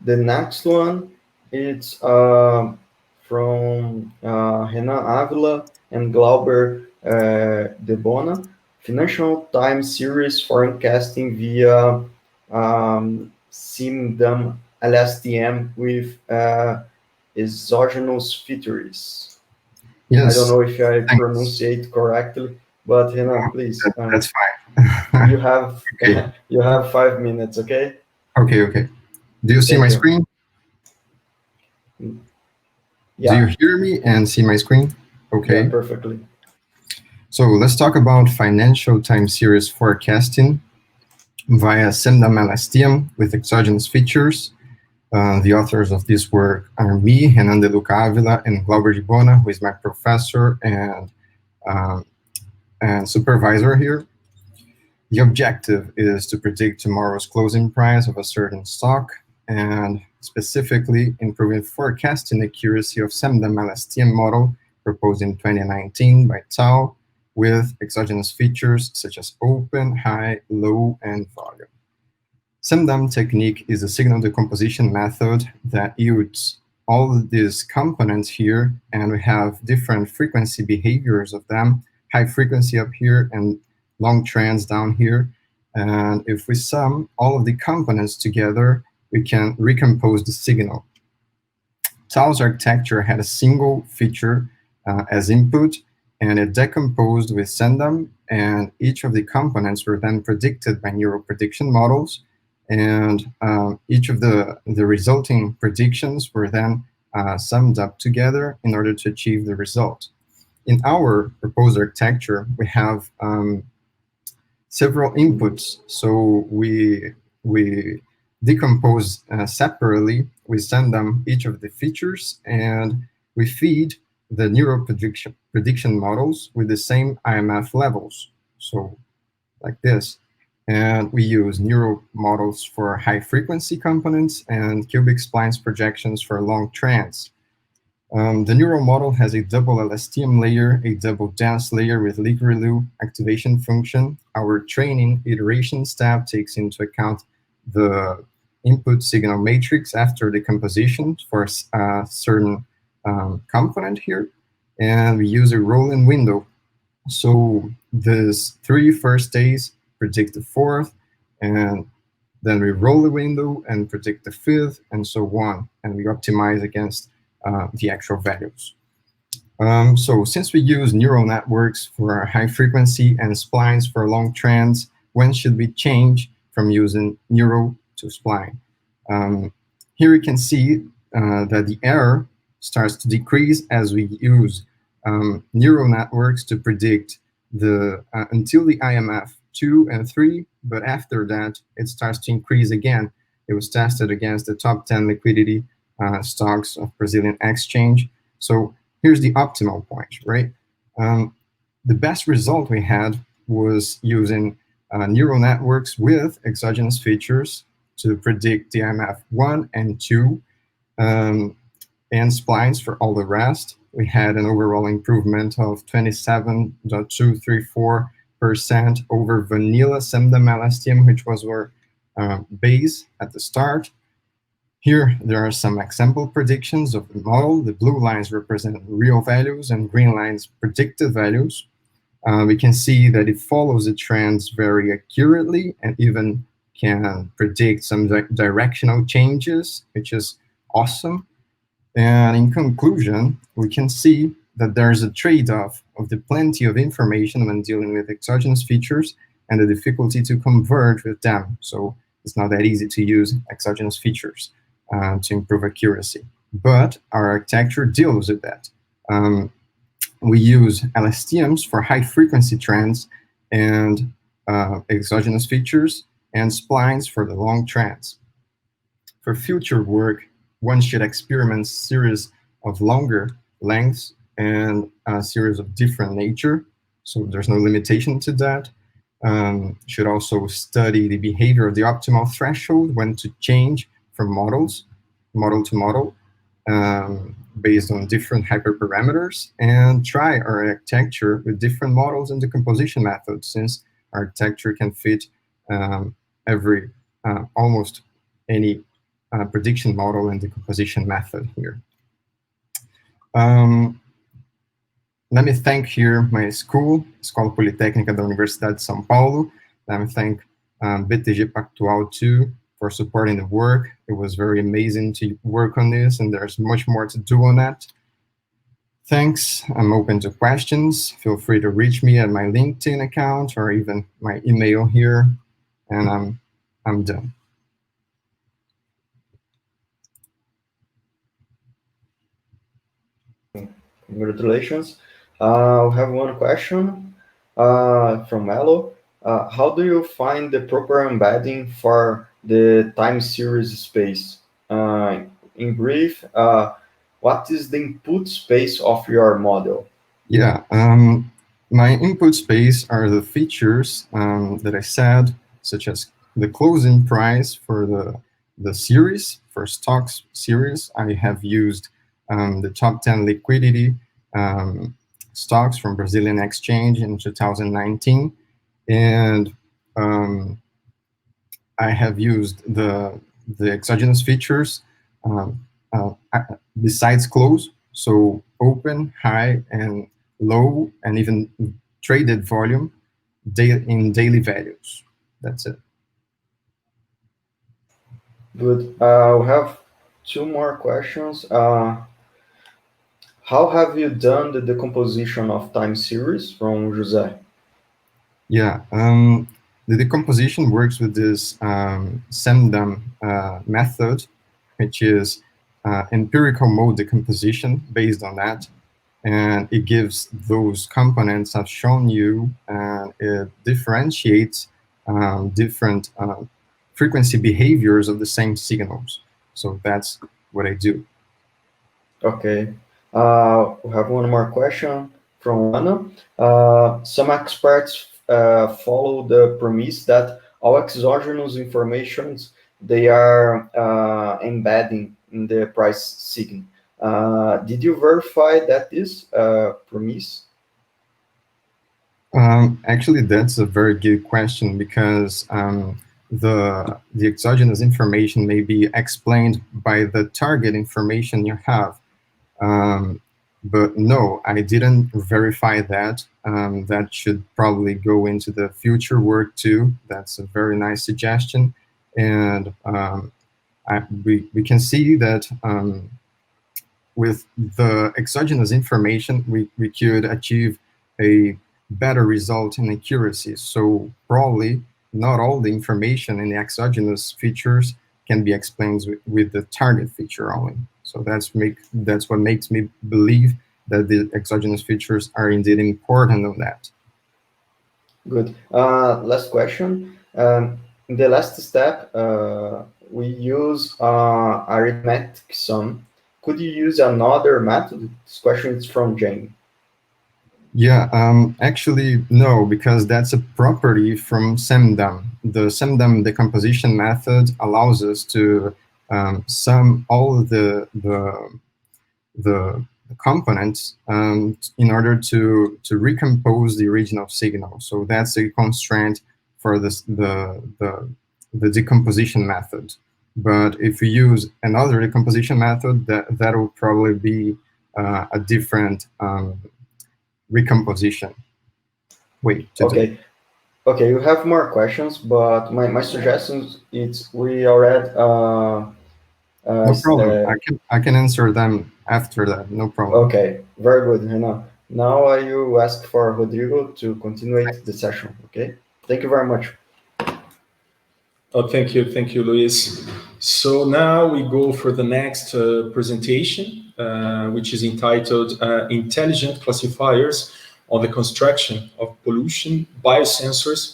The next one, it's from Renan Avila and Glauber de Bona, Financial Time Series Forecasting via CEEMDAN-LSTM with exogenous features. I don't Yes, know if I thanks. pronunciate correctly, but Renan, please, That's fine. you have Okay, you have 5 minutes, okay? okay, okay. Do you see my Thank you. screen? Do you Yeah, hear me and see my screen? yeah, Okay. perfectly. So let's talk about financial time series forecasting via CEEMDAN-LSTM with exogenous features. The authors of this work are me, Renan de Luca Avila, and Glauber de Bona, who is my professor um, and supervisor here. The objective is to predict tomorrow's closing price of a certain stock and specifically improving forecasting accuracy of CEEMDAN-LSTM model proposed in 2019 by Tao with exogenous features such as open, high, low, and volume. CEEMDAN technique is a signal decomposition method that yields all of these components here, and we have different frequency behaviors of them, high frequency up here and long trends down here. And if we sum all of the components together, we can recompose the signal. Tao's architecture had a single feature as input, and it decomposed with CEEMDAN, and each of the components were then predicted by neural prediction models, and each of the resulting predictions were then summed up together in order to achieve the result. In our proposed architecture, we have several inputs. So we decompose separately. We send them each of the features, and we feed the neural prediction models with the same IMF levels. So like this. And we use neural models for high frequency components and cubic splines projections for long trends. The neural model has a double LSTM layer, a double dense layer with Ligrelu activation function. Our training iteration step takes into account the input signal matrix after decomposition for a certain component here. And we use a rolling window. So these 3 first days predict the 4th, and then we roll the window and predict the 5th, and so on. And we optimize against the actual values. So since we use neural networks for high frequency and splines for long trends, when should we change from using neural to spline? Here you can see that the error starts to decrease as we use neural networks to predict the until the IMF 2 and 3, but after that it starts to increase again. It was tested against the top 10 liquidity stocks of Brazilian exchange. So here's the optimal point, right? The best result we had was using neural networks with exogenous features to predict the IMF 1 and 2 and splines for all the rest. We had an overall improvement of 27.234% over vanilla CEEMDAN-LSTM, which was our base at the start. Here, there are some example predictions of the model. The blue lines represent real values and green lines predicted values. We can see that it follows the trends very accurately and even can predict some directional changes, which is awesome. And in conclusion, we can see that there's a trade-off of the plenty of information when dealing with exogenous features and the difficulty to converge with them. So it's not that easy to use exogenous features to improve accuracy. But our architecture deals with that. We use LSTMs for high-frequency trends and exogenous features, and splines for the long trends. For future work, one should experiment series of longer lengths and a series of different nature. So there's no limitation to that. Should also study the behavior of the optimal threshold when to change from model to model based on different hyperparameters, and try our architecture with different models and decomposition methods, since architecture can fit every almost any prediction model and decomposition method here. Let me thank here my school, Escola Politécnica da Universidade de São Paulo. Let me thank BTG Pactual too for supporting the work. It was very amazing to work on this, and there's much more to do on that. Thanks. I'm open to questions. Feel free to reach me at my LinkedIn account or even my email here, and I'm done. Congratulations. We have one question from Melo. How do you find the proper embedding for the time series space? In brief, what is the input space of your model? Yeah, my input space are the features that I said, such as the closing price for the series, for stocks series. I have used the top 10 liquidity stocks from Brazilian exchange in 2019. And I have used the exogenous features besides close, so open, high, and low, and even traded volume in daily values. That's it. Good. We have two more questions. How have you done the decomposition of time series from José? Yeah, the decomposition works with this CEEMDAN method, which is empirical mode decomposition based on that. And it gives those components I've shown you, and it differentiates different frequency behaviors of the same signals. So that's what I do. Okay. We have one more question from Anna. Some experts follow the premise that all exogenous informations, they are embedding in the price signal. Did you verify that is premise? Actually, that's a very good question, because the exogenous information may be explained by the target information you have. But no, I didn't verify that. That should probably go into the future work too. That's a very nice suggestion. And we can see that with the exogenous information, we could achieve a better result in accuracy. So probably not all the information in the exogenous features can be explained with the target feature only. So that's what makes me believe that the exogenous features are indeed important on that. Good. Last question. In the last step, we use arithmetic sum. Could you use another method? This question is from Jane. Yeah, actually, no, because that's a property from CEEMDAN. The CEEMDAN decomposition method allows us to sum all of the components in order to recompose the original signal. So that's a constraint for this, the decomposition method. But if we use another decomposition method, that will probably be a different recomposition. Wait. Okay. Okay, you have more questions, but my suggestion is we already. No problem. I can answer them after that. No problem. Okay, very good, Renan. Now I will ask for Rodrigo to continue the session. Okay, thank you very much. Oh, thank you, Luis. So now we go for the next presentation, which is entitled Intelligent Classifiers on the Construction of Pollution Biosensors